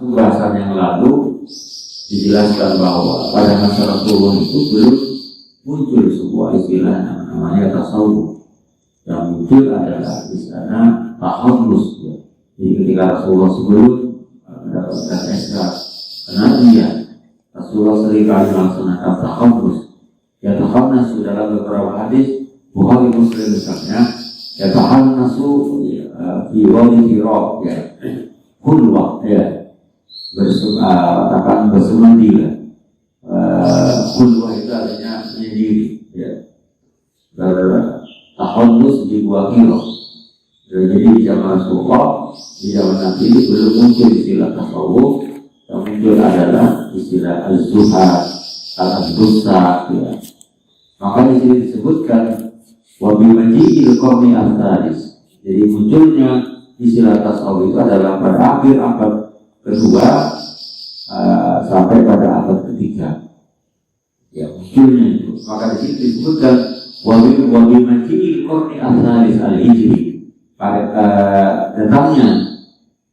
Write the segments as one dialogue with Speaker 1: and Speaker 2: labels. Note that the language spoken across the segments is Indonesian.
Speaker 1: Pembahasan yang lalu dijelaskan bahwa pada masa Rasulullah itu belum muncul sebuah istilah namanya tasawuf. Yang muncul adalah istilah tahallus. Ya. Jadi ketika Rasulullah sebelum mendapatkan SK kenabian, Rasulullah seringkali melaksanakan tahallus. Ya tahallus dalam beberapa hadis Bukhari Muslim misalnya, ya tahannasu fi wadi Hira, ya kulwa, ya katakan bersemadi lah. Kulwa itu artinya menyendiri, ya bertahallus di gua Hira. Jadi di zaman Rasulullah, di zaman Nabi itu belum muncul istilah tasawuf. Yang muncul adalah istilah az-zuhad, al-dusa, ya. Maka di sini disebutkan wabimaji'il qarni al-thalis. Jadi munculnya istilah tasawuf itu adalah pada akhir abad kedua sampai pada abad ketiga. Ya, munculnya itu. Maka di sini disebutkan wabimaji'il qarni al-thalis al-hijri. Pada datangnya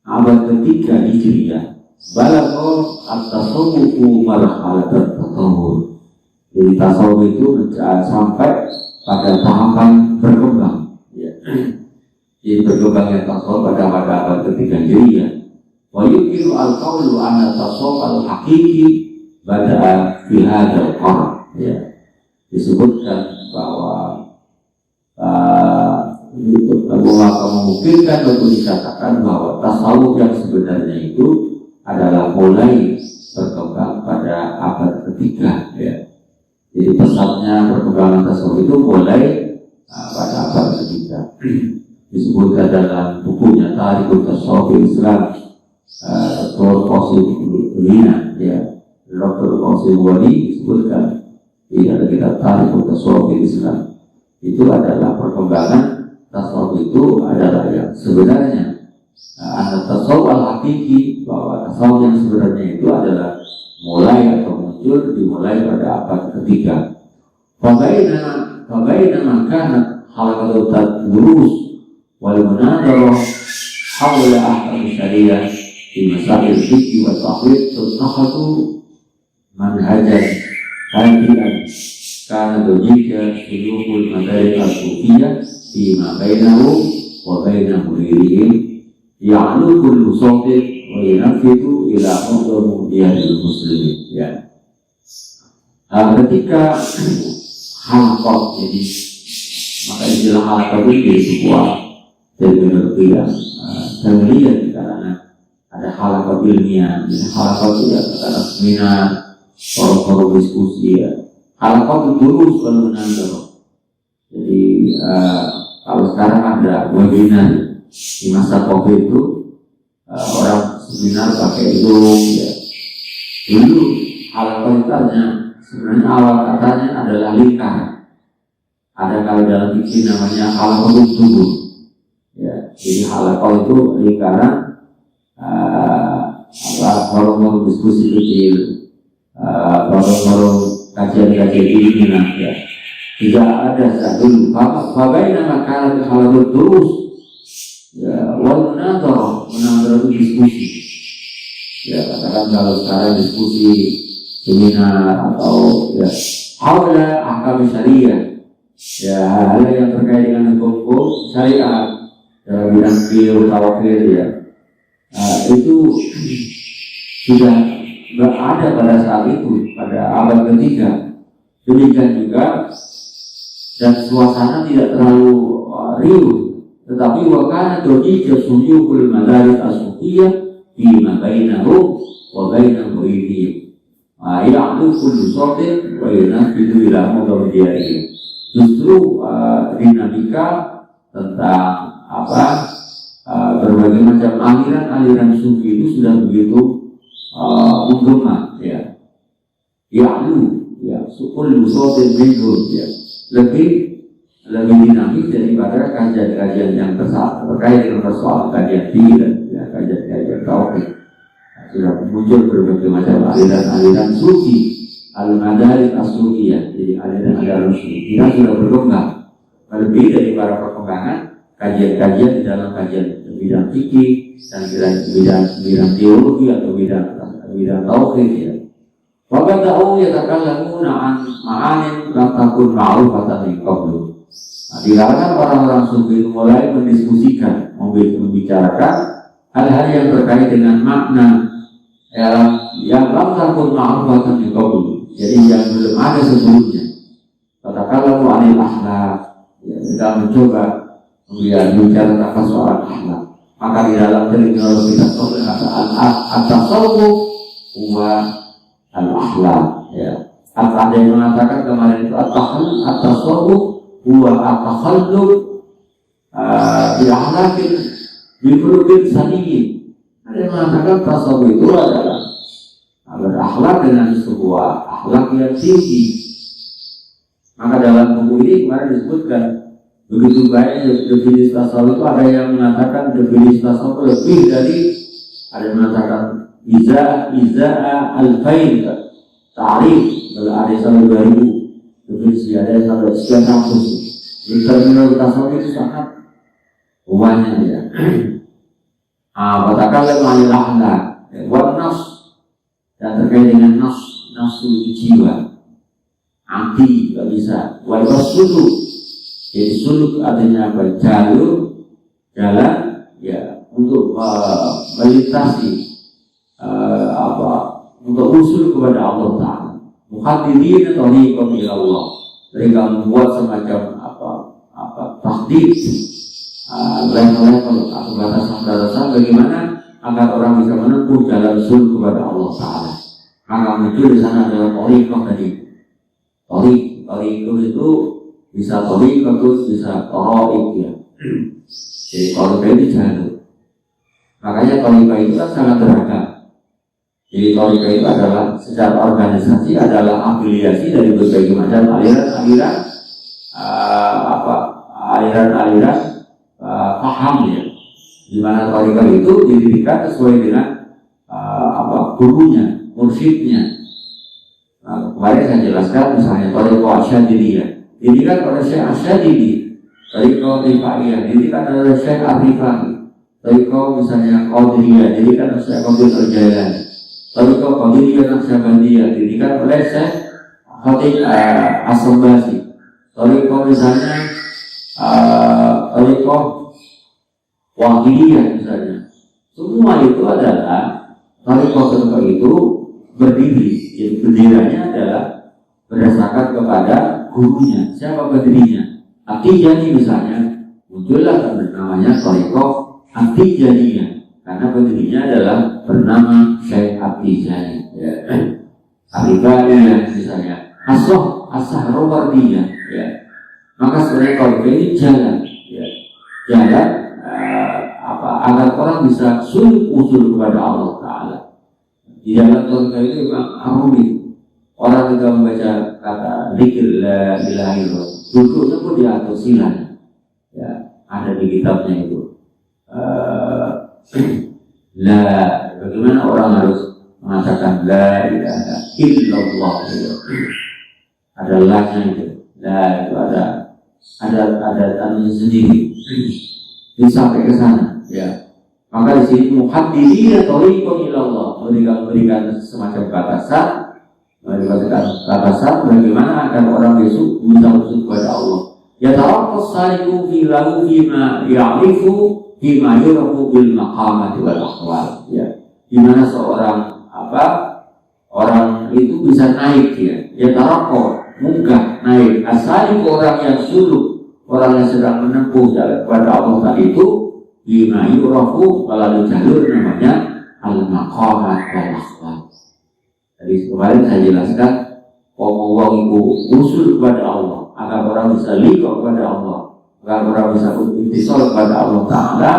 Speaker 1: abad ketiga Hijriah, balagha at-tasawwufu marhalatan tatawwur. Jadi tasawuf itu sampai pada tahapan berkembang. Ya. Jadi berkembangnya tasawuf pada abad ketiga Hijriah. Wa yukiru al-qawlu anna tasawuf al-haqiqi bada'a fi hadzal qarn. Ya. Disebutkan bahwa maka memungkinkan untuk dikatakan bahwa tasawuf yang sebenarnya itu adalah mulai berkembang pada abad ketiga, ya. Jadi pesatnya perkembangan tasawuf itu mulai pada abad ketiga. Disebutkan dalam bukunya Tarikhut Tasawuf Islam, Dr. Qasim Ulina, ya, Dr. Qasim Wali disebutkan di dalam kitab Tarikhut Tasawuf Islam. Itu adalah perkembangan tasawuf itu adalah yang sebenarnya anak tasawuf al-hakiki, bahwa tasawuf yang sebenarnya itu adalah mulai atau muncul dimulai pada abad ketiga. Fagaina kana halaqatu tadrus wal munadara hawla ahkam syariah di masail fikih wa taqlid takhatu manhajan hadian kana dojika sulukul madarik al-sufiyah fima bainahu wa baina muridihim ya'lu kullu sawtin wa yanafidu ila umum diyadil muslimin, ya. Ketika halaqah, jadi maka istilah halaqah itu jadi sebuah terminologi yang terlihat di kalangan ada halaqah ilmiah, jadi halaqah itu ya kata seminar, forum-forum diskusi, ya. Halaqah itu terus kalau menanggap. Jadi kalau sekarang ada webinar di masa COVID itu orang seminar pakai Zoom, ya. Dulu halaqah itu sebenarnya awal katanya adalah lingkar. Ada kalau dalam fikih namanya halaqah tubuh, ya. Jadi halaqah itu lingkaran forum-forum diskusi kecil, forum-forum kajian-kajian ilmiah, ya. Tidak ada satu bagaimana kalau halaqah terus, ya, wal munadharah itu diskusi, ya. Katakan kalau sekarang diskusi seminar atau ya hawla ahkam syariah, ya, hal yang terkait dengan hukum syariat dalam bidang fikih tawakil, ya. Itu sudah berada pada saat itu, pada abad ketiga. Demikian juga, dan suasana tidak terlalu riuh, tetapi wakana dojika suyukul madaris as-sufiyah bima bainahu wa baina muridihim ya'lu kullu sawtin wa yanafidu ila mudawdiyahim. Justru dinamika tentang berbagai macam aliran sufi itu sudah begitu menggema, ya. Ya'lu, ya, kullu sawtin minhum, ya, lebih dinamis daripada kajian-kajian yang terkait dengan persoalan kajian fikih, ya, kajian tauhid. Sudah muncul berbagai macam aliran sufi, al-madarik as-sufiyah, jadi aliran sufi kita sudah berkembang lebih dari para perkembangan kajian-kajian di dalam kajian bidang fikih dan bidang teologi atau bidang tauhid ya. Maka tahu ya takallamuna an ma'anin lam takun ma'rufatan min qablu. Nah, dilarang orang-orang sufi mulai mendiskusikan, membicarakan hal-hal yang terkait dengan makna yang lam takun ma'rufatan min qablu. Jadi yang belum ada sebelumnya. Katakanlah anil akhlak, ya, kita mencoba bicara tentang soal akhlak. Maka di dalam terminologi tasawuf at-tasawuf huwa al-akhlak. Ya. Ada yang mengatakan kemarin itu at-tasawuf huwa at-takhalluk bi akhlaqin bi khuluqin saniyyin. Ada yang mengatakan tasawuf itu adalah berakhlak dengan sebuah akhlak yang tinggi. Maka dalam buku ini kemarin disebutkan begitu banyak definisi tasawuf itu. Ada yang mengatakan definisi tasawuf lebih dari, ada yang mengatakan iza'a al-faid ta'rif ada sampai 2000 definisi, ada sampai sekian ratus. Di terminologi tasawuf itu sangat banyak ya. Katakanlah mengenai akhlak, nafs dan terkait dengan nafsu jiwa, anti tidak bisa. Wal suluk, jadi suluk artinya apa? Jalan ya untuk melintasi untuk usul kepada Allah Taala. Muhadirin tariqan ila Allah. Mereka membuat semacam tahdid level-level atau batasan-batasan bagaimana agar orang bisa menempuh jalan usul kepada Allah Taala. Maka muncul di sana adalah tariqah tadi. Tariqah itu bisa tariqah, bisa taraik ya. Jadi tariqah itu jalur. Makanya tariqah itu kan sangat beragam. Jadi tariqah itu adalah secara organisasi adalah afiliasi dari berbagai macam aliran paham ya. Di mana tariqah itu didirikan sesuai dengan gurunya, mursyidnya. Nah, kemarin saya jelaskan misalnya tariqah Asyadiliyah didirikan oleh Syekh Asyadili, tariqah Rifaiyah didirikan oleh Syekh Ar-Rifai, tariqah misalnya Qadiriyah didirikan oleh Syekh Qadir Al-Jailani, tariqah Qadiriyah Naqsyabandiyah didirikan oleh Syekh Khatib As-Sambasi, tariqah misalnya tariqah Wahidiyah misalnya. Semua itu adalah tariqah itu berdiri, jadi benderanya adalah berdasarkan kepada gurunya, siapa pendirinya. At-Tijaniyah misalnya, muncullah namanya tariqah At-Tijaniyah karena pendirinya adalah bernama Syekh At-Tijani ya. Al-Ibaniyah misalnya, As-Sahrawardiyah ya. Maka sebenarnya kalau ini jalan ya. Jalan agar orang bisa usul kepada Allah Ta'ala. Di dalam tariqah itu memang rumit. Orang ketika membaca kata dzikir la ilaha illallah, duduknya pun diatur silanya. Ya, ada di kitabnya itu. Bagaimana orang harus mengatakan la ilaha illallah itu. Ada la-nya itu. La itu ada tandanya sendiri. Ini sampai ke sana, ya. Maka di sini muhaddirin tariqan ila Allah, memberikan semacam batasan bagaimana agar orang besok bisa masuk kepada Allah. Ya taraqqas saliku fi lahu bima ya'rifu bima yurafu bil maqamati wal ahwal. Ya. Di mana seorang orang itu bisa naik ya. Ya taraqqas munggah naik. Asal orang yang suluk, orang yang sedang menempuh jalan kepada Allah tadi itu bima yurafu, kalau jalur namanya al-maqamat wal ahwal. Jadi kemarin saya jelaskan Allah itu usul kepada Allah agar orang bisa liqa kepada Allah, agar orang bisa intisal kepada Allah Ta'ala.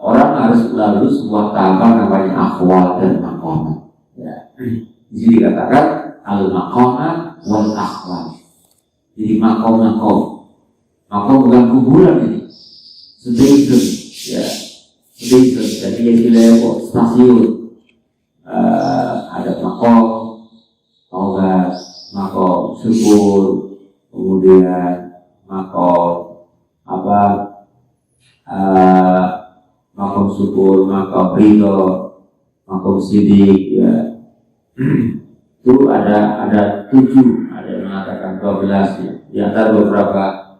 Speaker 1: Orang harus melalui sebuah tahapan namanya akhwal dan maqamat ya. Di sini dikatakan al-maqamat wal akhwal. Jadi maqam bukan kuburan ini, station ya, station. Jadi istilah stasiun. Ada makom taubat, makom syukur, kemudian makom syukur, makom ridho, makom sidik, ya. Itu ada 7, ada yang mengatakan 12 ya. Di antara beberapa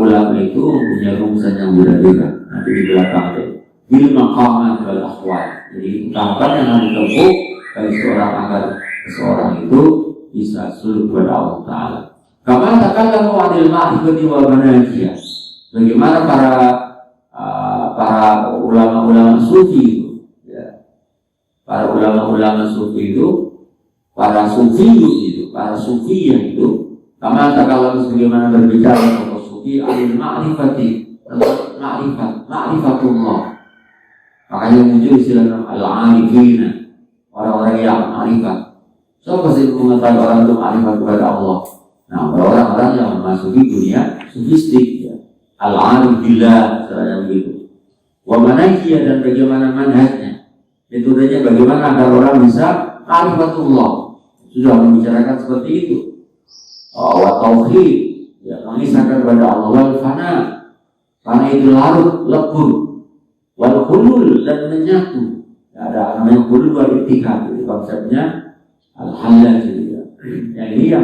Speaker 1: ulama itu punya rumusan yang berbeda. Nanti di belakang itu bil maqamat wal ahwal. Jadi tahapan yang harus ditempuh bagi seorang agar seseorang itu bisa suluk kepada Allah Taala. Kama takallamu 'anil ma'rifati wal manajiyah. Bagaimana para ulama-ulama sufi itu, ya. Para ulama-ulama sufi itu, para sufiyah itu, kama takallamu sebagaimana berbicara tentang sufi 'anil ma'rifati, ma'rifatullah. Makanya muncul istilah al-arifina, orang-orang yang ma'rifat. Siapa sih mengetahui orang itu ma'rifat kepada Allah? Nah, orang-orang yang memasuki dunia sufistik, ya. Al-arif billah, sebenarnya begitu. Wa manhajiyah, dan bagaimana manhajnya, metodenya bagaimana agar orang bisa ma'rifatullah. Sudah membicarakan seperti itu. Wa tauhid, ya, mengisahkan kepada Allah. Wal fana itu larut, lebur. Wal khulul, dan menyatu. Ya, ada namanya khulul wal ittihad, itu konsepnya al-halal, ya. Yang ini yang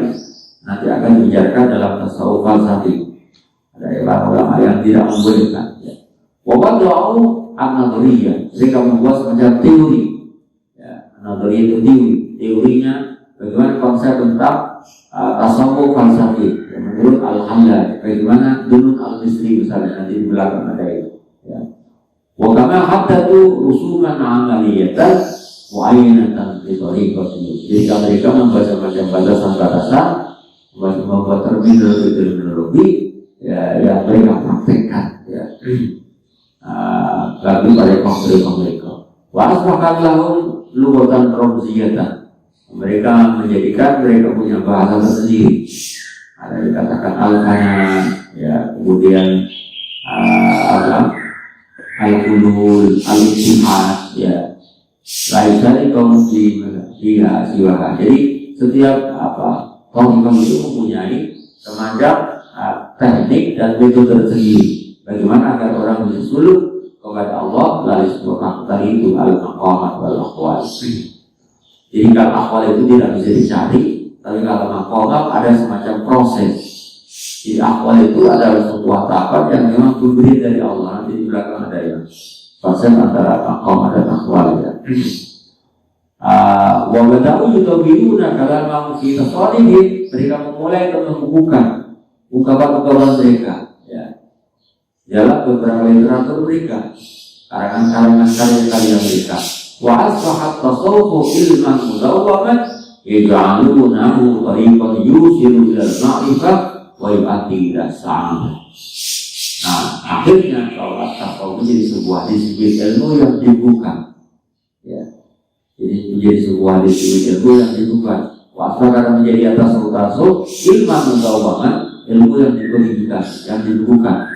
Speaker 1: nanti akan dibicarakan dalam tasawuf falsafi. Ada ulama yang tidak membolehkan. Wabah doa an-nadriyah, mereka membuat semacam teori. Ya, nadriyah itu teorinya bagaimana konsep tentang tasawuf falsafi. Ya, menurut al-halal, bagaimana dunun al-misri misalnya, nanti di belakang ada itu. Ya. Wakama hatta itu rusuman amaliyatan mu'ayyinatan fi tariqati. Jadi mereka membaca batasan-batasan, membuat terminologi, ya, yang mereka praktekkan, ya. Bagi mereka mereka. Wa asbahkan lahum lughatan ramziyatan. Mereka menjadikan mereka punya bahasa tersendiri. Ada dikatakan al-kana, ya, kemudian al-hulul, al-ittihad, ya. Lain dari kaum dia siwaha. Jadi setiap kaum itu mempunyai semacam teknik dan metode tersendiri. Bagaimana agar orang bisa suluk kepada Allah melalui sebuah fakta itu al-maqamat wal ahwal. Jadi kalau ahwal itu tidak bisa dicari, tapi kalau maqamat ada semacam proses. Jadi ahwal itu adalah sebuah tahapan yang memang diberi dari Allah. Nanti di belakang ada yang proses antara maqamat dan ahwal, ya. Wa bada'u yutawwiluna kalamahum fi tasawwurihi, mereka memulai untuk membukukan ungkapan-ungkapan mereka, ya, dalam beberapa literatur mereka, karangan-karangan karya-karya mereka. Wa asbahat tasawwufu ilman mudawwaman yaj'alunahu tariqan yusilu ila al-ma'rifah wa yu'addi ila sa'adah. Nah, akhirnya kalau tasawuf menjadi sebuah disiplin ilmu yang dibuka, ya. Jadi menjadi sebuah disiplin ilmu yang dibuka. Wa asbahat menjadi atas tasawuf ilman mudawwaman, ilmu yang diberikan, yang dibuka.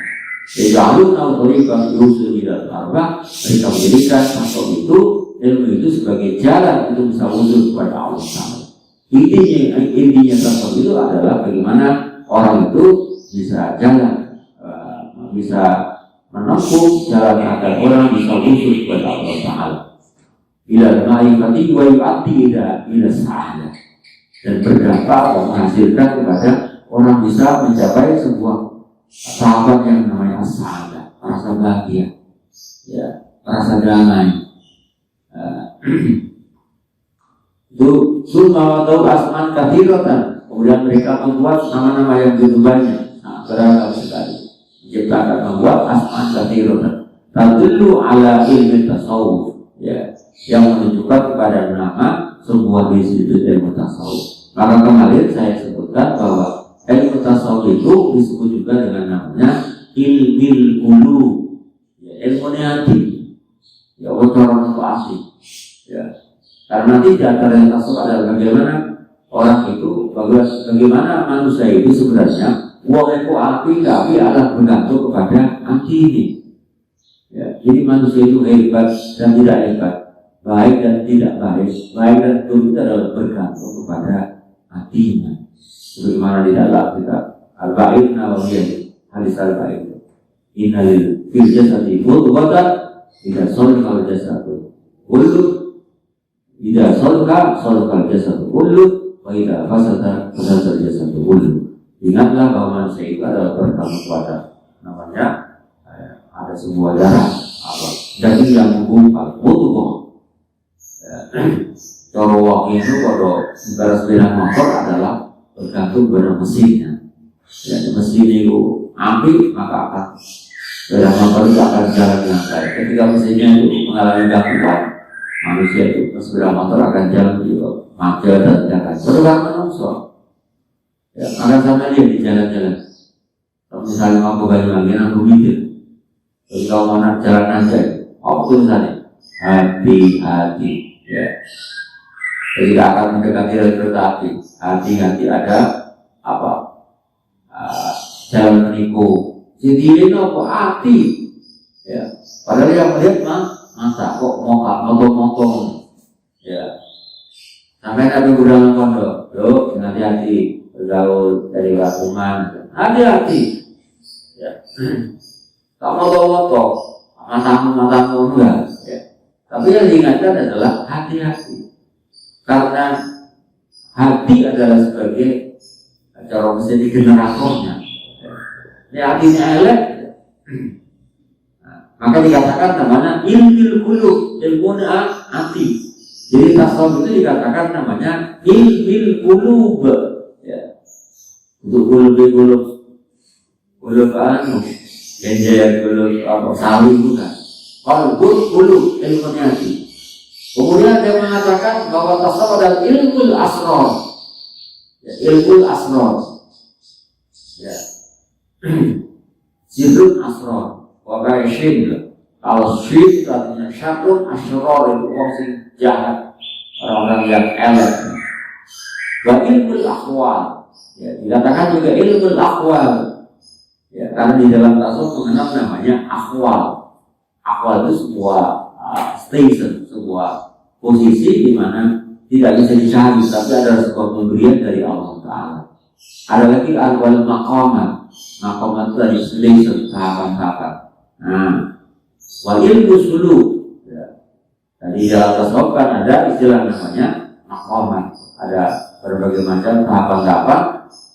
Speaker 1: Jadi tariqan yusilu ila al-ma'rifah, mereka menjadikan tasawuf itu, ilmu itu sebagai jalan untuk bisa wujud kepada Allah Taala. Intinya tasawuf itu adalah bagaimana orang itu bisa jalan, bisa menempuh jalan agar orang bisa wujud kepada Allah Taala. Ila ma'rifati wa yu'ati ila sa'adah, dan berdampak atau menghasilkan kepada orang bisa mencapai sebuah tahapan yang namanya sa'adah, rasa bahagia, ya, rasa damai. Itu summa wa asman kathiratan, kemudian mereka membuat nama-nama yang begitu banyak, beragam sekali, menciptakan, membuat asman kathiratan tadullu ala ilmi tasawuf, ya, yang menunjukkan kepada nama sebuah disiplin ilmu tasawuf. Maka kemarin saya sebutkan bahwa ilmu tasawuf itu disebut juga dengan namanya ilmil qulub, ya, ilmu hati, ya, bocoran itu asli, ya. Karena nanti di antara yang tasawuf adalah bagaimana orang itu, bagaimana manusia itu sebenarnya wong itu api adalah bergantung kepada hati ini, ya. Jadi manusia itu hebat dan tidak hebat, baik dan tidak baik, baik dan buruk itu adalah bergantung kepada hatinya. Sebagaimana di dalam kitab Al-Ba'id Nawawiyah, hadis Al-Ba'id, innalil fil jasadi mudghatan Tidak solkal jasadu kullu, tidak solkal jasadu kullu, wa tidak fasada jasadu kullu. Ingatlah bahwa manusia itu adalah bergantung pada namanya ada sebuah darah daging yang menggumpal mutuh. Corowok itu kalau negara sepeda motor adalah bergantung pada mesinnya. Ya, mesin itu api maka akan sepeda motor itu akan jalan dengan baik. Ketika mesinnya itu mengalami gangguan, manusia itu sepeda motor akan jalan juga macet dan jalan. Berulang manusia. Ya, akan sama dia di jalan-jalan. Kalau misalnya mau ke Banyuwangi, aku mikir. Kalau mau jalan aja, apa tulisannya? Hati-hati. Ya. Ketika akan mendekati rel kereta api, hati-hati ada apa? Jalan menipu. Jadi ini apa? Hati. Ya. Padahal yang melihat masa kok motong-motong. Ya. Sampai Nabi Budang pondok, loh, hati-hati. Bergaul dari lingkungan, hati-hati. Ya. Tak motong-motong, matamu enggak. Ya. Tapi yang diingatkan adalah hati-hati. Karena hati adalah sebagai cara menjadi generatornya. Ini hatinya elek. Maka dikatakan namanya ilmil qulub, ilmunya hati. Jadi tasawuf itu dikatakan namanya ilmil qulub. Ya. Untuk qulub anu, genjaya qulub apa sawi bukan. Kalau qulub ilmunya hati. Kemudian dia mengatakan bahwa tasawuf adalah ilmul asrar. Ya, ilmul asrar. Ya. Sirrun asrar. Wakai syin. Kalau syin artinya syarrun asrar itu orang sing jahat, orang-orang yang elek. Wa ilmul ahwal. Ya, dikatakan juga ilmul ahwal. Ya, karena di dalam tasawuf mengenal namanya ahwal. Ahwal itu sebuah station, sebuah posisi di mana tidak bisa dicari, tapi ada sebuah pemberian dari Allah Ta'ala. Ada lagi ahwal maqamat. Maqamat itu dari station, tahapan-tahapan. Nah, wa ilmu suluk. Ya. Di dalam tasawuf kan ada istilah namanya maqamat. Ada berbagai macam tahapan-tahapan.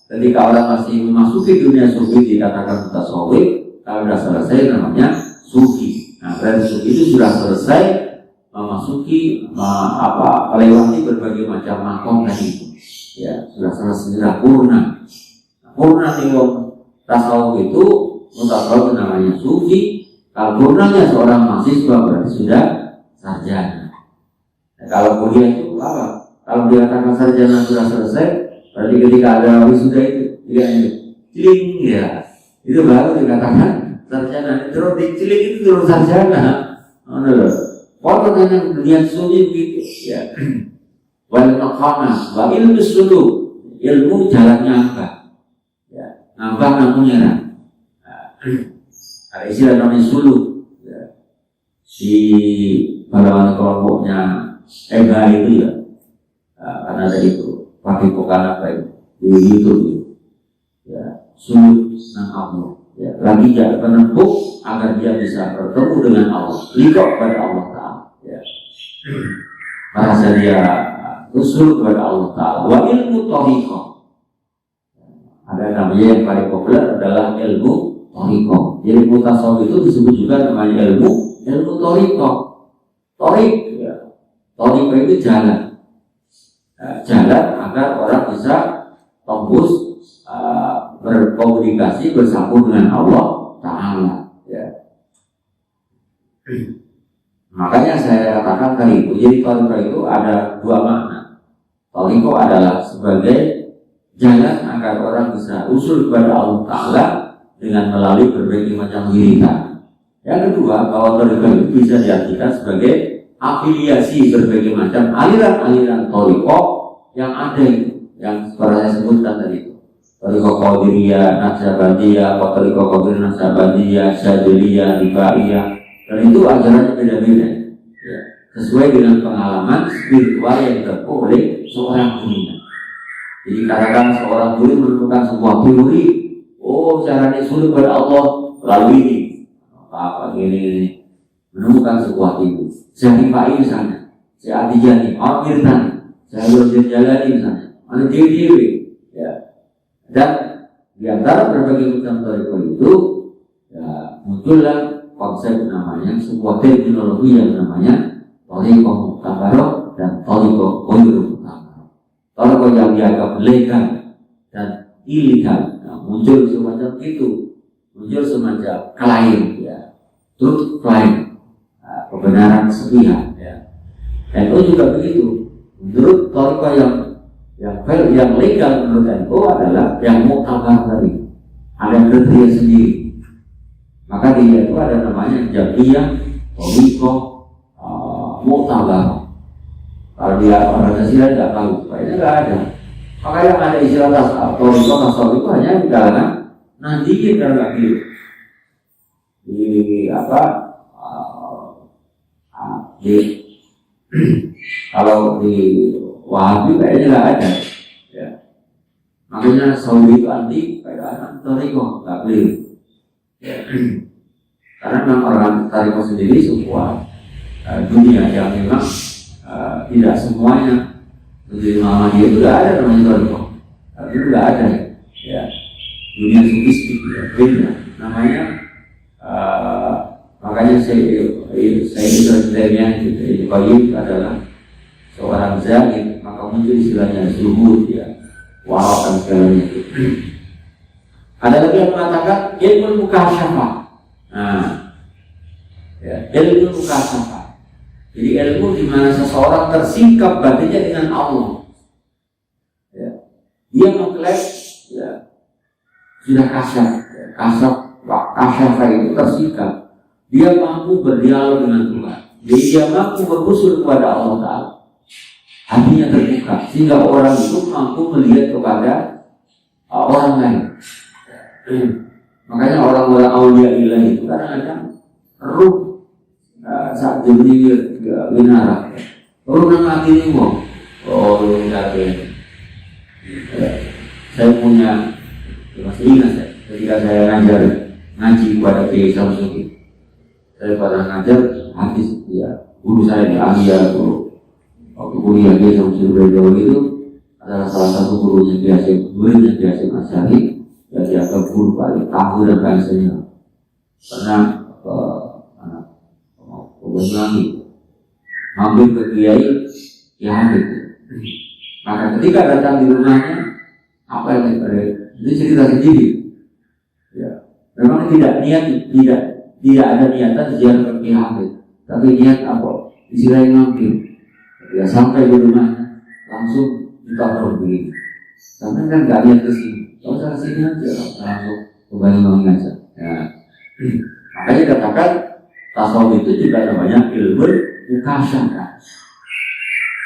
Speaker 1: Ketika orang masih memasuki dunia sufi dikatakan tasawuf, kalau sudah selesai namanya sufi. Nah, berarti sufi itu sudah selesai memasuki melewati berbagai macam makom tadi. Ya, sudah selesai purna. Purna nih tasawuf itu mutasawuf namanya sufi. Kalau purnanya seorang mahasiswa berarti sudah sarjana. Nah, kalau kuliah itu apa? Kalau dikatakan sarjana sudah selesai, berarti ketika ada wisuda itu dia ciling ya. Itu baru dikatakan sarjana. Terus diciling itu terus sarjana. Kalau dengan dunia sufi begitu ya. Wal maqamah wa ilmu suluk, ilmu jalannya apa? Ya, ngambah namanya. Ada istilah namanya suluk. Ya. Di pada kelompoknya Ega itu ya. Karena ada itu pakai bukan apa itu di YouTube ya suluk nang Allah ya lagi dia menempuh agar dia bisa bertemu dengan Allah liqah kepada Allah Ta'ala ya merasa dia usul kepada Allah Ta'ala wa ilmu thariqah ada namanya yang paling populer adalah ilmu thariqah. Jadi ilmu tasawuf itu disebut juga namanya ilmu thariqah. Thariq ya thariqah itu jalan agar orang bisa tembus berkomunikasi bersambung dengan Allah Ta'ala ya. Makanya saya katakan tadi itu jadi thariqah itu ada dua makna. Thariqah adalah sebagai jalan agar orang bisa usul kepada Allah Ta'ala dengan melalui berbagai macam wiridan. Yang kedua, bahwa thariqah itu bisa diartikan sebagai afiliasi berbagai macam aliran-aliran thariqah yang ada itu, yang seperti saya sebutkan tadi itu. Thariqah Qadiriyah, Naqsyabandiyah, Thariqah Qadiriyah, Naqsyabandiyah, Syadziliyah, Rifaiyah, dan itu ajarannya beda-beda. Ya, sesuai dengan pengalaman spiritual yang ditempuh oleh seorang dunia. Jadi katakan seorang guru menemukan sebuah teori, oh cara disuruh kepada Allah melalui ini, apa gini. menemukan sebuah ilmu. Saya Rifai misalnya, saya Adijani, Amir Tani, saya Roger Jalani misalnya, mana Dewi, ya. Dan di antara berbagai macam toriko itu, ya, muncullah konsep namanya sebuah terminologi yang namanya toriko muktabaroh dan toriko ghairu muktabaroh. Toriko yang dianggap legal dan ilegal, nah, muncul semacam itu, muncul semacam klaim, ya, truth claim, nah, kebenaran sepihak, ya. Dan itu juga begitu. Menurut toriko yang legal menurut NU adalah yang muktabar tadi, ada kriteria sendiri. Maka dia itu ada namanya Jabiyah, Toriko, muktabar. Kalau dia organisasi tidak tahu, kayaknya nggak ada. Maka yang ada istilah Toriko, tasawuf itu hanya di kalangan Nahdiyin dan lagi di apa? Kalau di Wahabi kayaknya nggak ada, ya. Makanya Saudi itu anti kayak Toriko, nggak boleh, ya. Karena memang orang Toriko sendiri sebuah dunia yang memang tidak semuanya menjadi Muhammadiyah itu nggak ada namanya Toriko, itu nggak ada, ya. Dunia sufistik, ya, beda namanya. Makanya saya itu adalah seorang zahid, maka muncul istilahnya zuhud, ya, warok dan segalanya. Ada lagi yang mengatakan ilmu mukasyafah. Nah, ya, ilmu mukasyafah. Jadi ilmu di mana seseorang tersingkap batinnya dengan Allah. Ya. Dia mengklaim, ya, sudah kasyaf, ya, kasyafah itu tersingkap. Dia mampu berdialog dengan Tuhan. Jadi dia mampu berusul kepada Allah Ta'ala. Hatinya terbuka sehingga orang itu mampu melihat kepada orang lain. Makanya orang-orang aulia ilahi itu kadang-kadang ruh saat diberi winara, ruh nang hati ini mau, saya punya, masih ingat saya ketika saya ngaji kepada Kiai Samsuki, saya pada ngajar hadis, ya, guru saya di Asia tuh. Waktu kuliah dia sama Surabaya itu adalah salah satu gurunya Kiai Asyari, yang dianggap guru paling tahu dan bangsanya. Pernah ke Banyuwangi, hampir ke Kiai Hamid. Maka ketika datang di rumahnya, apa yang terjadi? Ini cerita sendiri. Ya, memang tidak ada niatan ziarah ke Kiai Hamid, tapi niat apa? Istilahnya mampir. Ya, sampai di rumahnya langsung ditaruh begini. Karena kan nggak lihat ke sini, kalau saya sini aja langsung kembali aja. Ya. Makanya katakan tasawuf itu juga namanya ilmu mukasyafah.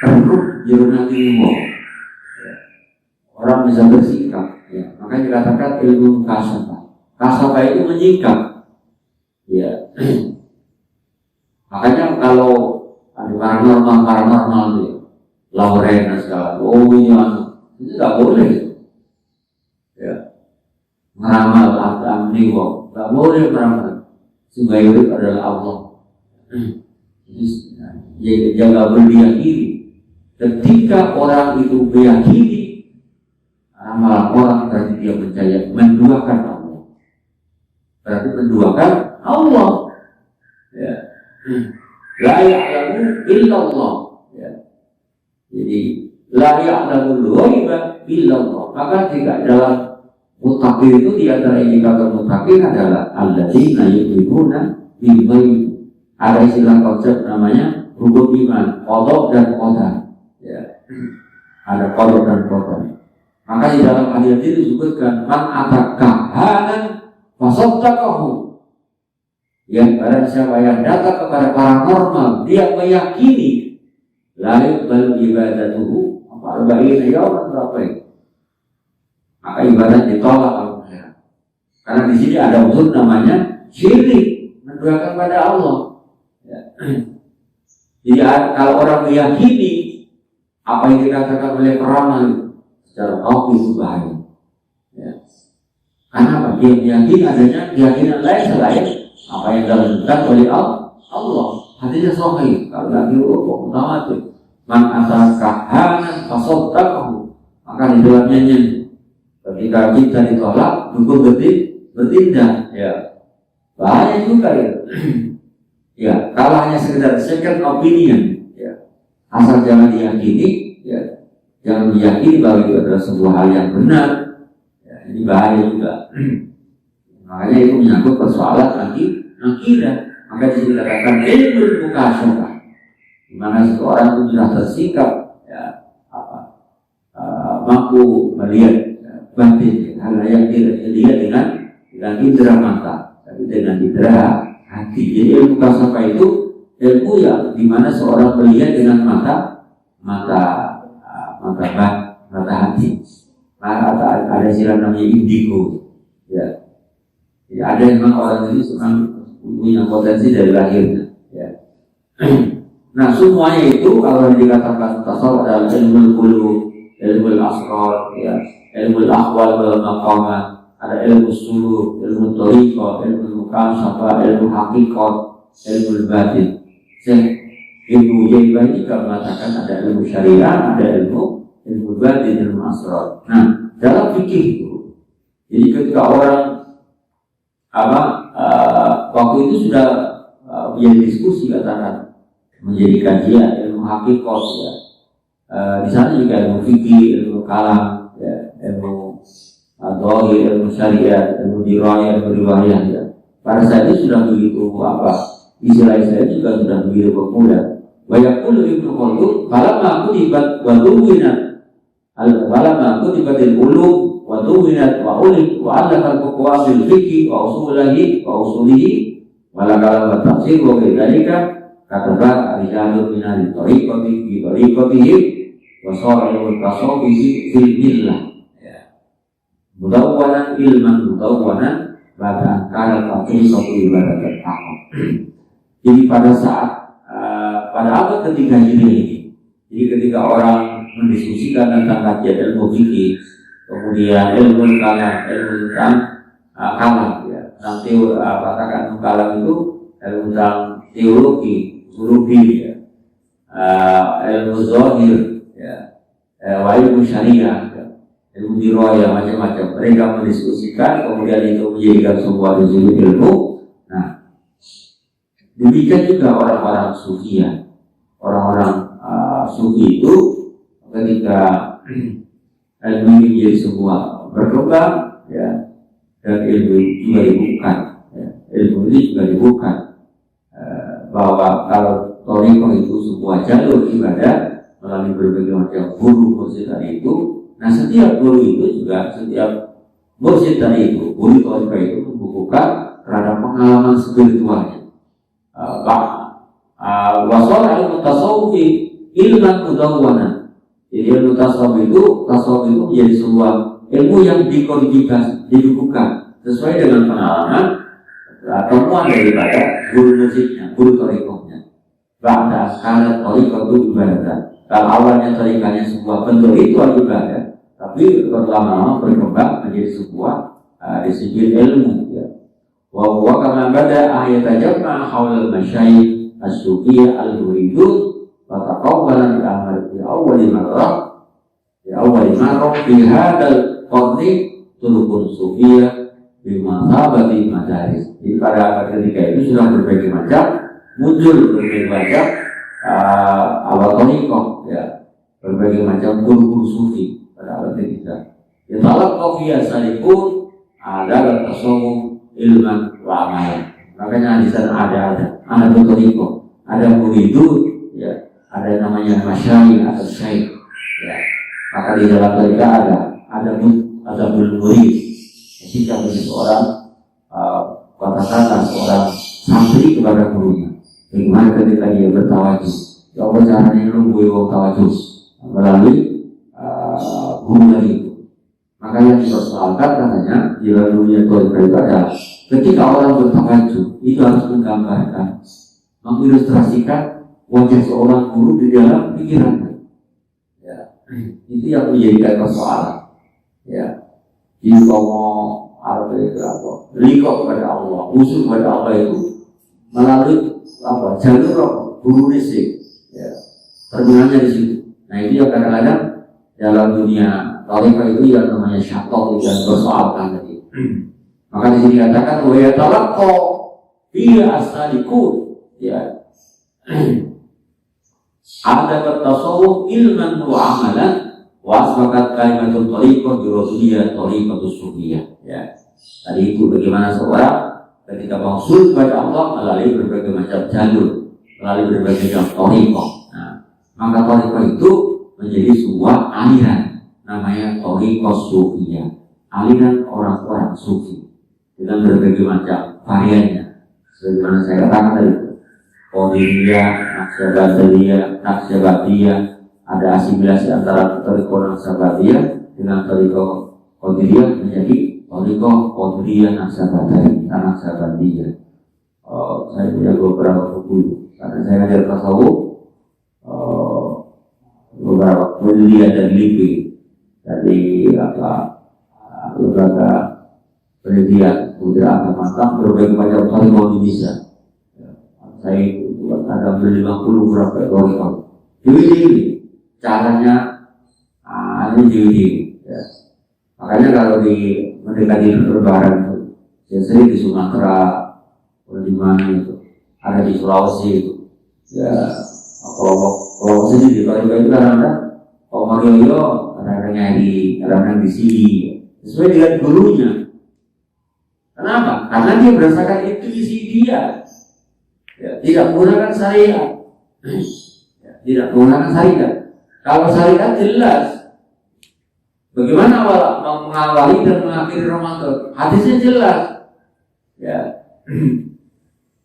Speaker 1: Terus jurnal ilmu. Orang bisa bersikap. Ya. Makanya dikatakan ilmu mukasyafah. Kasyafah itu menyingkap. Ya. Makanya kalau paranormal itu, Lauren dan segala, itu nggak boleh, ya. Meramal atau niwo, nggak boleh meramal. Sehingga itu adalah Allah. Jadi jangan berdiyakini. Ketika orang itu meyakini amal orang, berarti dia percaya menduakan Allah. Berarti menduakan Allah. Ya. La ya'lamu illallah, ya. Jadi la ya'lamu ghaiba illallah. Maka tidak dalam muttaqin itu, di antara indikator muttaqin adalah alladzina yu'minuna bil ghaib. Ada istilah konsep namanya rukun iman, qada dan qadar, ya. Ada qada dan qadar. Maka di dalam hadis itu disebutkan man atakahanan fasaddaqahu. Yang barang siapa yang datang kepada paranormal, dia meyakini lain baru ibadatuhu arba'ina yawman berapa itu, maka ibadah ditolak al-akhirat. Karena di sini ada unsur namanya syirik, menduakan pada Allah. Ya. Jadi kalau orang meyakini apa yang dikatakan oleh peramal secara tauhid itu bahaya. Ya. Karena apa? Dia meyakini adanya keyakinan lain selain apa yang dilakukan oleh Allah. Allah, hadisnya sahih. Kalau lagi kok mutawatir. Man ataka kahanan fasaddaqahu, maka di dalamnya ketika kita ditolak, hukum bertindak, ya bahaya juga ya. Ya, kalau hanya sekedar second opinion, ya asal jangan diyakini, ya jangan diyakini bahwa itu adalah sebuah hal yang benar, ya, ini bahaya juga. Makanya itu menyangkut persoalan akidah. Maka dikatakan ilmu mukasyafah, di mana seseorang itu sudah tersikap, ya mampu melihat batin, hal yang tidak dilihat dengan indera mata, tapi dengan indera hati. Jadi ilmu mukasyafah itu ilmu yang di mana seorang melihat dengan mata hati. Ada istilah namanya indigo, ya. Ya, ada memang orang ini punya potensi dari lahirnya, ya. Nah, semuanya itu kalau dikatakan tasawuf adalah ilmu qulub, ilmu asrar, ya, ilmu ahwal wal maqamat, ada ilmu suluk, ilmu thariqah, ilmu mukasyafah, ilmu hakikat, ilmu batin. Ilmu jaibah ini juga mengatakan ada ilmu syariah, ada ilmu batin, ilmu asrar. Nah, dalam fikih itu, jadi ketika orang waktu itu sudah menjadi diskusi katakan menjadi kajian ilmu hakikat, ya. Di sana juga ilmu fikih, ilmu kalam, ya, ilmu dhahir, ilmu syariat, ilmu dirayah, ilmu riwayah, ya. Pada saat itu sudah begitu istilah-istilah juga sudah begitu populer. Banyak pun Ibnu Khaldun falamma kutibat wa duwinat falamma kutibatil ulum wa duwinat wa ulid wa alafa al-fuqaha bil fiqh wa usulihi wa la kalam wa tafsir wa dzalika kataba rijalun min al-tariqati fi tariqatihi wa sa'ilul tasawwufi fil millah, ya. Mudawwanan ilman mudawwanan bahkan kana taqriqatu ibadatul haqq. Jadi pada saat pada abad ketiga ini, jadi ketika orang mendiskusikan tentang kajian ilmu fikih, kemudian ilmu kalam, ilmu tentang kalam, ya, nanti katakan kalam itu ilmu tentang teologi, ya, ilmu zahir, ya, ilmu syariah, ya, ilmu dirayah, macam-macam. Mereka mendiskusikan, kemudian itu menjadikan sebuah ilmu. Nah, demikian juga orang-orang sufi, ya. Orang-orang sufi itu ketika ilmu ini menjadi sebuah berkembang, ya, dan ilmu juga dibuka, ya. Ilmu ini juga dibuka bahwa kalau thariqah itu sebuah jalur ibadah melalui berbagai macam guru mursyid tadi itu. Nah, setiap guru itu juga, setiap mursyid tadi itu, guru thariqah itu membukukan terhadap pengalaman spiritualnya. Wasol ilmu tasawufi ilman mudawwanan. Jadi ilmu tasawuf itu menjadi sebuah ilmu yang dikodifikasi, dibukukan sesuai dengan pengalaman temuan daripada guru musiknya, guru thariqahnya. Ba'da kana thariqatu ibadah. Kalau awalnya thariqahnya sebuah bentuk itu ibadah, tapi lama-lama berkembang menjadi sebuah disiplin ilmu, ya. Wa huwa kama bada ayatajamma haulal masyayikh as-sufiyah al-muridun wa taqawwala al-amal fi awwal marrah fi hadzal qarni turukun sufiyah bi masabati madaris. Jadi pada abad ketiga itu sudah berbagai macam muncul berbagai macam awal thariqah, ya, berbagai macam guru sufi pada abad ketiga. Ya talab qafiyah salipun ada tasawuf ilman wa amalan. Makanya di sana ada thariqah, ada muridun, ya, ada namanya masyayikh atau syekh, ya. Maka di dalam thariqah ada murid. Jika seorang katakanlah seorang santri kepada gurunya, bagaimana ketika dia bertawajuh, ya apa caranya nunggu wong tawajuh melalui guru tadi itu. Maka yang dipersoalkan katanya di dalam dunia thariqah itu adalah ketika orang bertawajuh itu harus menggambarkan, mengilustrasikan wajah seorang guru di dalam pikirannya, ya. Itu yang menjadikan persoalan, ya. Jadi kalau itu apa? Liqah kepada Allah, usul kepada Allah itu melalui jalur guru nisik, ya, terminalnya di situ. Nah itu yang kadang-kadang dalam dunia tariqah itu yang namanya syakol yang bersoalkan tadi. Maka di sini katakan wa yatalaqqa fi asaliku, ya. Ada bertasawuf ilman wa amalan wa asbakat kalimatul tariqah bi rasuliyah tariqatus sufiyah, ya. Tadi itu bagaimana seorang ketika mausul kepada Allah melalui berbagai macam jalur, melalui berbagai macam tariqah. Nah, maka tariqah itu menjadi sebuah aliran, namanya tariqah sufiyah, aliran orang-orang sufi dengan berbagai macam variannya. Sebagaimana saya katakan tadi, Qadiriyah, Naqsyabandiyah, ada asimilasi antara tariqah Naqsyabandiyah dengan tariqah Qadiriyah menjadi tariqah Qadiriyah Naqsyabandiyah. Saya punya beberapa buku karena saya ngajar tasawuf, beberapa kuliah dan lipi dari lembaga penelitian budaya agama berbagai macam tariqah Indonesia. Saya ada 50 berapa tariqah. DVD caranya ini DVD. Ya. Makanya kalau di mendekati Lebaran itu, saya sering di Sumatera, di mana itu, ada di Sulawesi itu. Ya, kalau sini di Tariqah itu kadang-kadang Pak Marioyo kadang-kadang nyari, kadang-kadang di sini, sesuai dengan gurunya. Kenapa? Karena dia berdasarkan intuisi dia, ya, tidak menggunakan syariat, ya, tidak menggunakan syariat. Kalau syariat jelas, bagaimana mengawali dan mengakhiri Ramadan, hadisnya jelas, ya,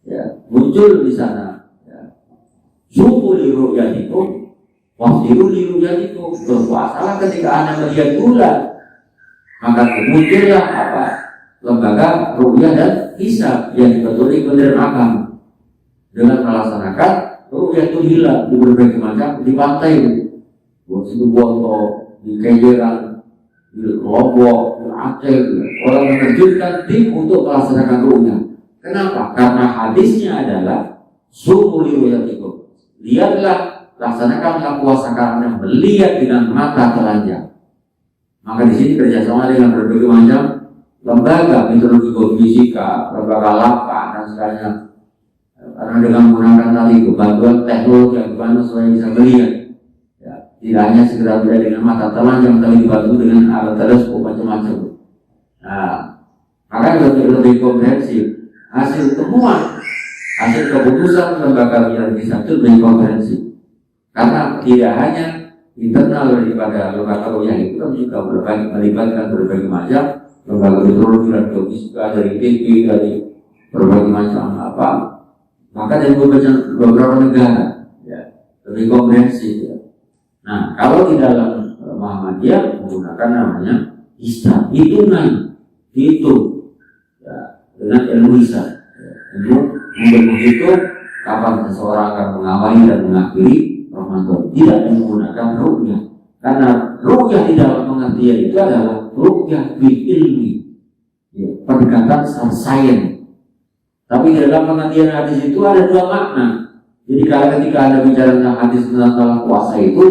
Speaker 1: ya, muncul di sana. Suku li ru'yatikum wafdiru li ru'yatikum. Berpuasalah ketika Anda melihat bulan. Maka muncullah apa? Lembaga ru'yah dan hisab yang dibetulkan Kementerian Agama dengan melaksanakan ru'yatul hilal di berbagai macam di pantai, di Situbondo, di Kenjeran, di Lombok, di Aceh. Orang menerjunkan tim untuk melaksanakan ru'yah. Kenapa? Karena hadisnya adalah suku li ru'yatikum. Lihatlah, laksanakanlah puasa karena melihat dengan mata telanjang. Maka di sini kerjasama dengan berbagai macam lembaga, meteorologi geofisika, lembaga LAPA dan sebagainya. Karena dengan menggunakan tadi bantuan teknologi yang dimana supaya bisa melihat, ya, tidak hanya sekedar melihat dengan mata telanjang, tapi dibantu dengan alat teleskop macam-macam. Nah, maka lebih komprehensif hasil temuan, hasil keputusan lembaga meteorologi itu lebih komprehensif. Karena tidak hanya internal daripada lembaga ru'yah itu, tapi juga melibatkan berbagai macam lembaga meteorologi dan geofisika dari BP, dari berbagai macam apa. Maka dari beberapa negara, ya, lebih komprehensif. Ya. Nah, kalau di dalam Muhammadiyah menggunakan namanya hisab, hitungan, hitung, ya, dengan ilmu hisab, ya, untuk menghitung kapan seseorang akan mengawali dan mengakhiri Ramadan. Tidak menggunakan ru'yah, karena ru'yah di dalam pengertian itu adalah ru'yah bil ilmi, ya, pendekatan sains. Tapi di dalam pengertian hadis itu ada dua makna. Jadi kalau ketika Anda bicara tentang hadis tentang puasa itu,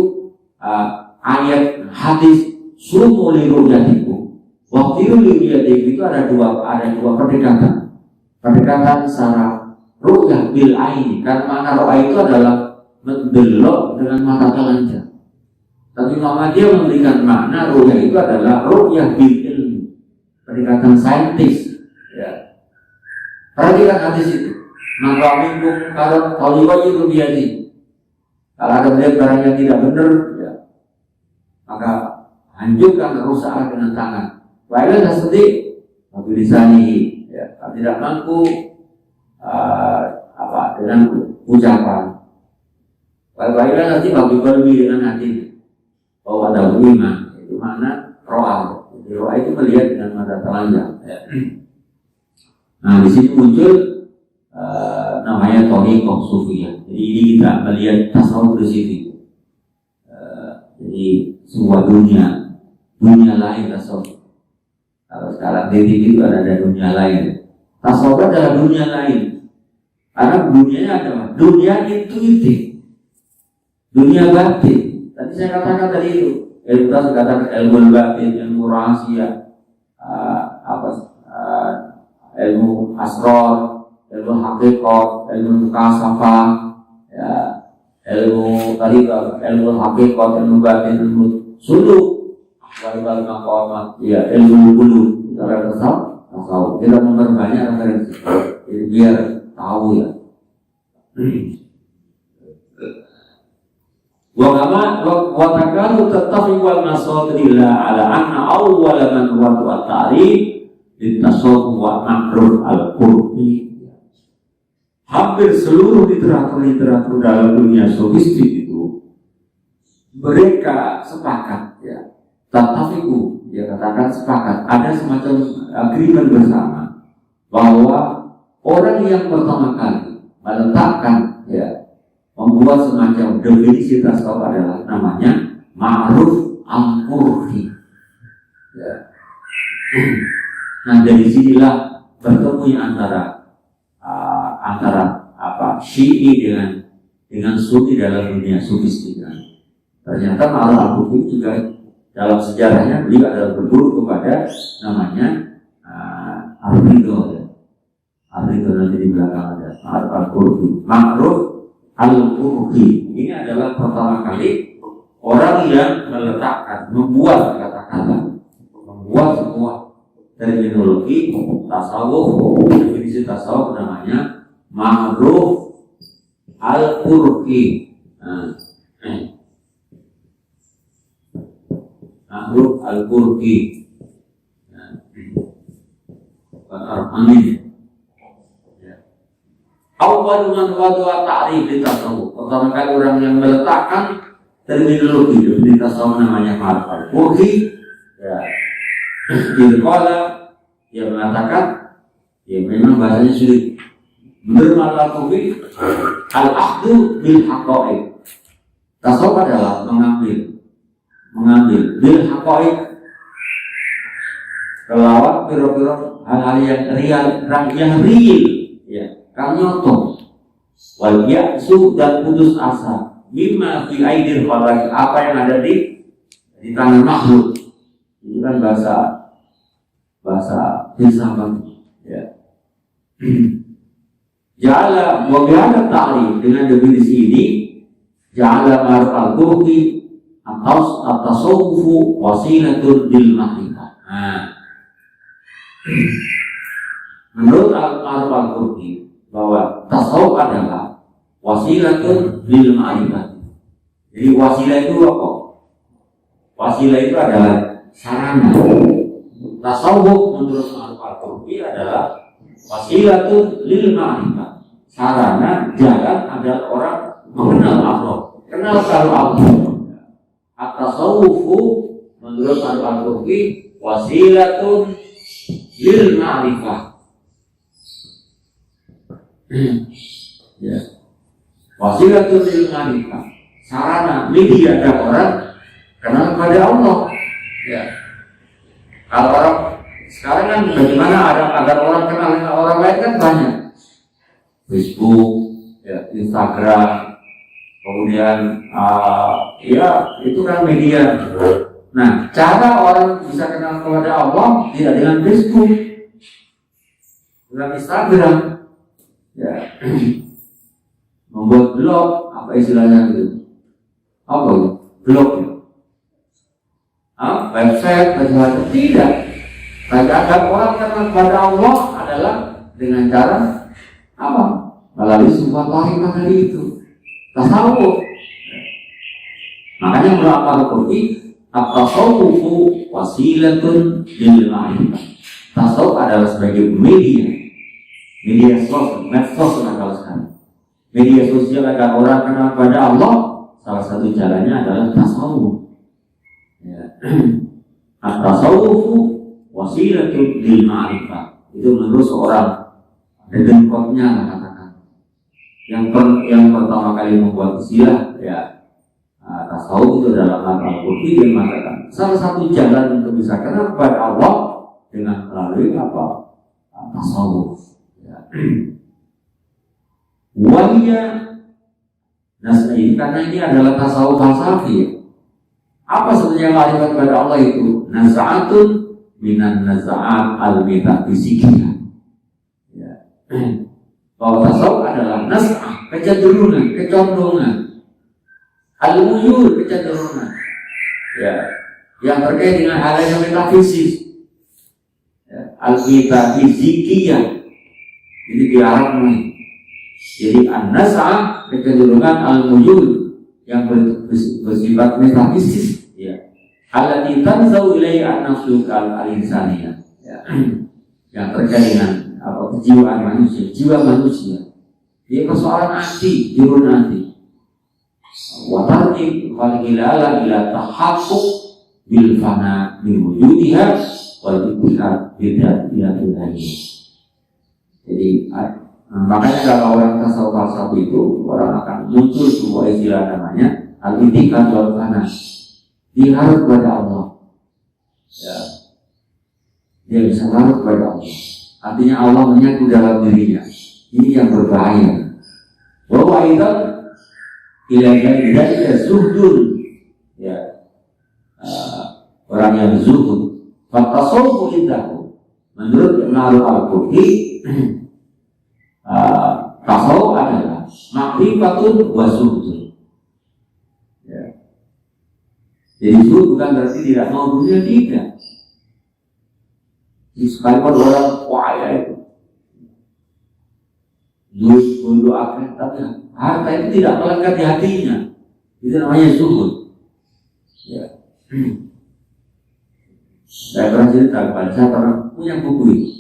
Speaker 1: ayat hadis sumu li ru'yatikum waqtiru li ru'yatikum itu ada dua pendekatan. Pendekatan secara ru'yah bil aini, karena makna ru'yah itu adalah mendelok dengan mata telanjang. Tapi Muhammadiyah memberikan makna ru'yah itu adalah ru'yah bil ilmi, pendekatan saintis. Ya. Perhatikan hadis itu. Maka minum kalau toliwaji rubiati. Kalau ada melihat barang yang tidak benar, ya, maka hancurkan, rusaklah dengan tangan. Baiklah seperti mobilisasi, ya, kalau tidak mampu dengan ucapan. Baiklah nanti bagi dengan hati. Bahwa ada iman, itu mana roa. Jadi roa itu melihat dengan mata telanjang. Ya. Nah, di sini muncul namanya tariqah sufiyah. Jadi ini kita melihat tasawuf di situ. Jadi sebuah dunia lain tasawuf. Kalau sekarang di TV itu ada dunia lain. Tasawuf adalah dunia lain. Karena dunianya adalah dunia intuitif, dunia batin. Tadi saya katakan tadi itu, ilmu saya katakan ilmu batin, ilmu rahasia, ilmu asrar, ilmu hakikat, ilmu mukasafah, ya, ilmu tariqah, ilmu hakikat, ilmu batin, ilmu suluk, wal maqamat, ya, ilmu bulu. Cara tasawuf kita memperbanyak referensi, jadi biar tahu ya. Wa takalu tattafiqu al-nasatila ala anna awwal man watu at-ta'rif litasawwuf wa ma'ruf al-qurbi. Hampir seluruh literatur dalam dunia sofistik itu mereka sepakat ya, tattafiqu ya, katakan sepakat, ada semacam agreement bersama bahwa orang yang pertama kali meletakkan ya, membuat semacam definisi tasawuf adalah namanya Ma'ruf al-Qurbi ya. Nah dari sinilah bertemunya antara Syi'i dengan Sunni dalam dunia sufistik. Ternyata Ma'ruf al-Qurbi juga dalam sejarahnya beliau adalah berguru kepada namanya Ar-Ridho ya. Ar-Ridho nanti di belakang ada Ma'ruf al-Qurbi. Ma'ruf al-Qurbi ini adalah pertama kali orang yang meletakkan, membuat sebuah terminologi tasawuf, definisi tasawuf namanya Ma'ruf al-Qurbi. Ma'ruf al-Qurbi. Amin. Awal man wadwa ta'rif di tasawuf. Pertama kali orang yang meletakkan terminologi di tasawuf namanya Ma'ruf al-Qurbi. Ya. Qala yang mengatakan ya memang bahasanya sulit. Menurut Ma'ruf al-Qurbi, al-akhdu bil haqa'iq. Tasawuf adalah mengambil bil haqa'iq, kelawan piro-piro hal-hal yang real, ya, kang nyoto. Wal ya'su dan putus asa mimma fi aidil khalaq, apa yang ada di tangan makhluk. Ini kan bahasa filsafat ya. Ja'ala wa bi'ala ta'rif, dengan definisi ini ja'ala Ma'ruf al-Qurbi at-tasawwufu wasilatun lil ma'rifah. Menurut Ma'ruf al-Qurbi bahwa tasawuf adalah wasilatun lil ma'rifah. Jadi wasilah itu apa? Wasilah itu adalah sarana. Tasawuf menurut Ma'ruf al-Qurbi adalah wasilatun lil ma'rifah, sarana jalan agar orang mengenal Allah, kenal kalau Allah. At-tasawufu menurut Ma'ruf al-Qurbi wasilatun lil ma'rifah. Ya. Wasilatun lil ma'rifah, sarana media agar orang kenal kepada Allah. Ya. Kalau orang sekarang kan bagaimana agar orang kenal dengan orang lain kan banyak. Facebook, ya, Instagram, kemudian ya itu kan media. Nah, cara orang bisa kenal kepada Allah tidak dengan Facebook, dengan Instagram, ya, membuat blog, apa istilahnya gitu? Apa itu? Blog ya? Website, macam-macam tidak. Agar orang kenal kepada Allah adalah dengan cara apa? Melalui sebuah tarikat tadi itu, tasawuf. Makanya menurut al-Qurbi, at-tasawufu wasilatun lil ma'rifah. Tasawuf adalah sebagai media sosial, medsos kalau sekarang. Media sosial agar orang kenal kepada Allah, salah satu jalannya adalah tasawuf. Ya. At-tasawufu wasilatun lil ma'rifah. Itu menurut seorang dedengkotnya lah katakan. Yang pertama kali membuat istilah ya tasawuf itu dalam al-Qurbi yang mengatakan salah satu jalan untuk bisa kenal kepada Allah dengan melalui apa? Tasawuf. Ya. Wahia nasai, karena ini adalah tasawuf falsafi. Apa sebenarnya ma'rifat kepada Allah itu? Naz'atun minan naz'at al-metafisikiyah. Ya. Bahwa tasawuf adalah nas'ah, kecenderungan, kecondongan, al-muyul, kecenderungan, ya, yang terkait dengan hal yang metafisik, ya, al-metafisikiyah. Jadi di Arab nih. Jadi an-nas'ah, kecenderungan al-muyul yang bersifat metafisik, ya. Allati tanzau ilaihi an-nafsu al-insaniyah, ya. Yang terkait dengan kejiwaan manusia, jiwa manusia. Dia persoalan anti, jurun anti. Watarni falgilala ila tahaqquq bil fana min wujudiha wal ittihad bidatil hayy. Jadi makanya kalau orang tasawuf falsafi itu orang akan muncul sebuah istilah namanya al-ittihad wal fana. Dia harus kepada Allah. Ya. Dia bisa larut kepada Allah. Artinya Allah menyatu dalam dirinya. Ini yang berbahaya. Bahwa itu ila zuhdun, ya, orang yang zuhud. Fatasawuf indahu, menurut Ibn al-Qurtubi, tasawuf adalah ma'rifatun wa zuhdun. Ya. Jadi zuhud bukan berarti tidak mau dunia, tidak. Sekalipun orang kaya itu zuhud akan, tapi harta itu tidak melekat di hatinya. Itu namanya zuhud. Ya. Saya pernah cerita kepada saya, pernah punya buku ini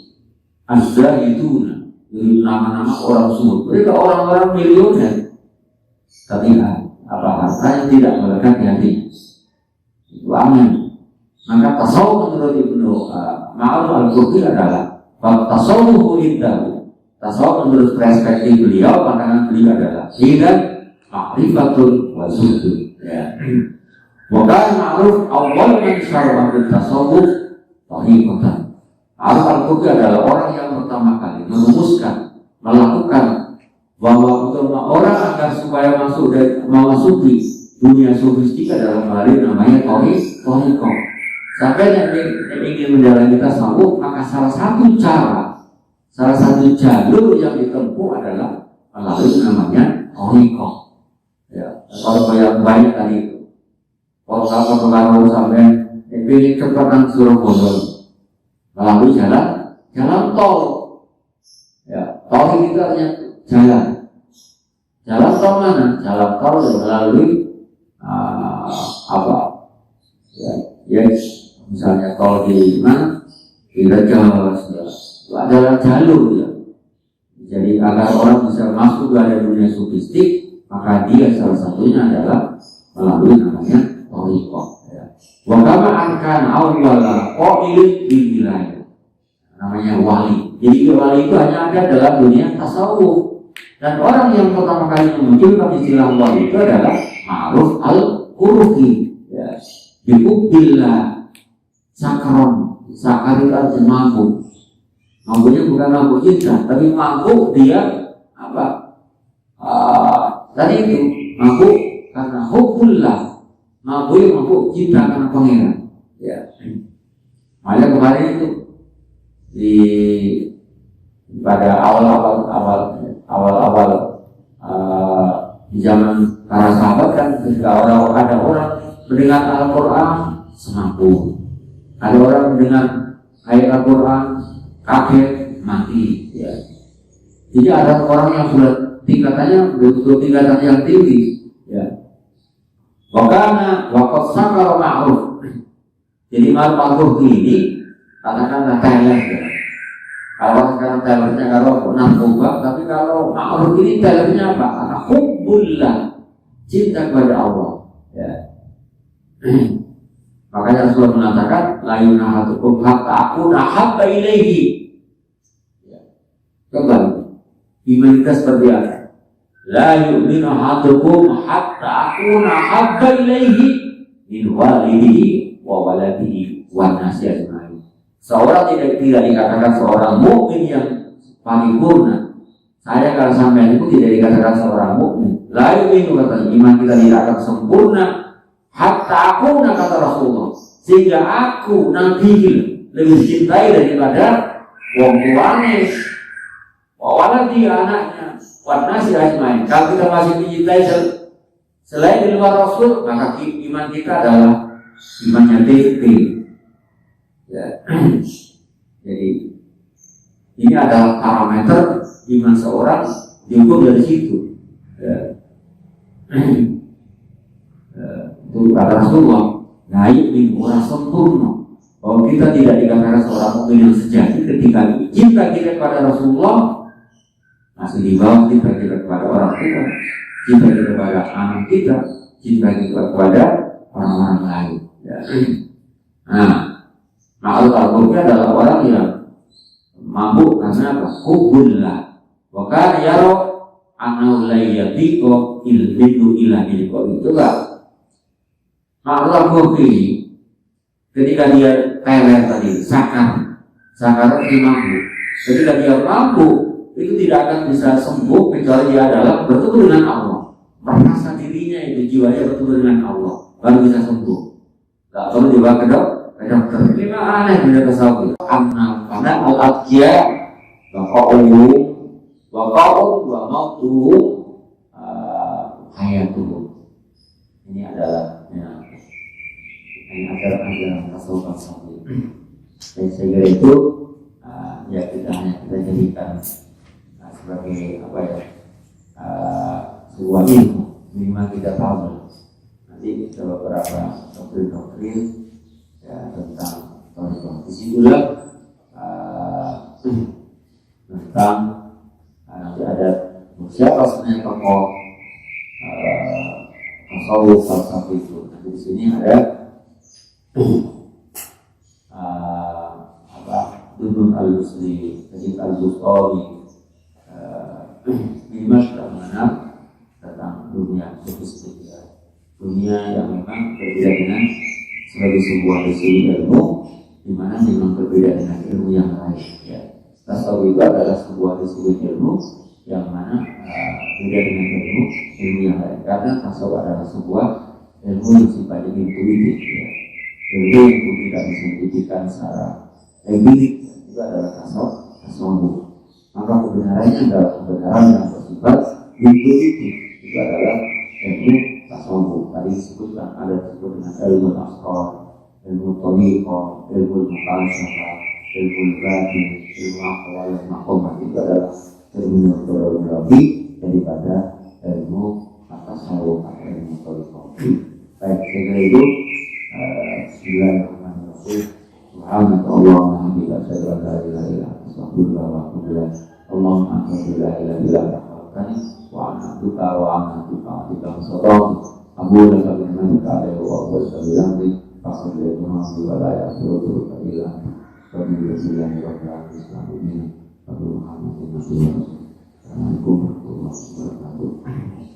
Speaker 1: Az-Zahiduna, jadi nama-nama orang zuhud. Mereka orang-orang milioner, tapi apa hartanya tidak melekat di hatinya. Itu aman. Maka tasawuf menurut Ibnu al-Qurtubi adalah tasawuf indahu. Tasawuf menurut perspektif beliau, pandangan beliau adalah hidan ma'rifatun wa zuhdun. Ya. Bukan ma'ruf awal man syar'a bil tasawuf tariqatan. Al-Qurtubi adalah orang yang pertama kali merumuskan, melakukan bahwa untuk orang agar supaya memasuki dunia sufistik adalah melalui namanya tariqah. Sampai yang ingin menjalani tasawuf, maka salah satu jalur yang ditempuh adalah melalui namanya tariqah. Ya, kalau yang banyak tadi itu, kalau pengaruh sampai pilih cepat suruh bodol melalui jalan tol. Ya, tol itu artinya jalan. Jalan tol mana? Jalan tol yang melalui Ya, misalnya tol di mana? Di Raja, itu adalah jalur, ya. Jadi agar orang bisa masuk ke dunia sufistik, maka dia salah satunya adalah melalui namanya tariqah. Ya. Wa kama arkan awwala qailin bil wilayah. Namanya wali. Jadi wali itu hanya ada dalam dunia tasawuf. Dan orang yang pertama kali memunculkan istilah wali itu adalah Ma'ruf al-Qurtubi. Ya. Biqubbillah sakron, sakar itu artinya mampu. Mampunya bukan mampu cinta, tapi mampu dia apa? Tadi itu mampu karena hubbullah, mampu cinta karena pangeran. Ya. Makanya kemarin itu pada awal di zaman para sahabat kan ketika ada orang mendengar Al-Quran semampu, ada orang mendengar ayat Al-Quran kaget mati, ya. Jadi ada orang yang sudah tingkatannya betul tingkatan yang tinggi, ya. Wakot sakar ma'ruf. Jadi ma'ruf ini katakanlah talent, ya. Kalau sekarang talentnya kalau narkoba, tapi kalau ma'ruf ini talentnya apa? Karena hubbullah, cinta kepada Allah, ya. Makanya Rasulullah mengatakan la yunahatukum hatta akuna habba ilaihi. Kembali iman kita seperti apa? La yu'minu ahadukum hatta akuna habba ilaihi min walidihi wa waladihi wa nasi ajma'in. Seorang tidak dikatakan seorang mukmin yang paripurna Saya kalau sampai itu tidak dikatakan seorang mukmin. Lain itu kata iman kita tidak akan sempurna hatta aku kata Rasulullah, sehingga aku nanti lebih cintai daripada wong tuane, wawalan dia anaknya, warnasi ajmain. Kalau kita masih mencintai selain di luar Rasul, maka iman kita adalah imannya TP. Ya. Jadi ini adalah parameter iman seorang diukur dari situ. Ya. Itu kata Rasulullah, naik di orang sempurna. Bahwa kita tidak dikatakan seorang mukmin yang sejati ketika cinta kita kepada Rasulullah masih di bawah cinta kita kepada orang kita, cinta kita kepada anak kita, cinta kita kepada orang-orang lain. Ya. Nah, ma'al-qalbunya adalah orang yang mabuk karena apa? Hubbullah. Wa kana yaro anau la yatiqo ilbidu ila ilqo. Itu lah. Ma'al ini ketika dia teler tadi, sakar itu mampu. Ketika dia mampu, itu tidak akan bisa sembuh kecuali dia adalah bertemu dengan Allah. Merasa dirinya itu jiwanya bertemu dengan Allah, baru bisa sembuh. Tak perlu dibawa ke dokter. Ini aneh benda tasawuf. Karena al-aqya waqa'u wa mautu hayatuhu. Ini adalah ajaran tasawuf. Dan saya kira itu ya kita jadikan sebagai apa ya, sebuah ilmu minimal kita tahu. Nanti kita beberapa doktrin ya tentang tentang disitulah tentang nanti ada siapa sebenarnya tokoh tasawuf falsafah itu. Nanti di sini ada Dunun al-Busri, Sajid al-Bustari, minimal sudah mengenal tentang dunia sofistik, dunia yang memang berbeda dengan sebagai sebuah disiplin ilmu, di mana memang berbeda dengan ilmu yang lain. Ya. Tasawuf itu adalah sebuah disiplin ilmu yang mana beda dengan ilmu yang lain. Karena tasawuf adalah sebuah ilmu yang sifatnya intuitif. Ya. Ilmu yang tidak bisa dibuktikan secara empirik. Itu adalah tasawuf. Maka kebenarannya adalah kebenaran yang bersifat intuitif. Itu adalah ilmu tasawuf. Tadi disebutkan ada disebut dengan ilmu asrar, ilmu thariqah, ilmu muqasyafah, ilmu batin, ilmu aqwal, maqamat. Itu adalah ilmu yang lebih daripada ilmu tasawuf atau ilmu thariqah. Baik, saya kira itu. Bismillahirrahmanirrahim. Subhanallah, alhamdulillah, asyhadu an la ilaha illa anta, astaghfirullah wa atubu ilaik. Allahumma anta la ilaha illa anta, wa a'buduka wa a'buduka tika sadaq. Abu laka bi ni'matika alayhi wa aqwalika bi amri, faqad yatuhamdu wa la ya'buduka illa anta. Wa bi bismillahirrahmanirrahim. Assalamualaikum warahmatullahi wabarakatuh.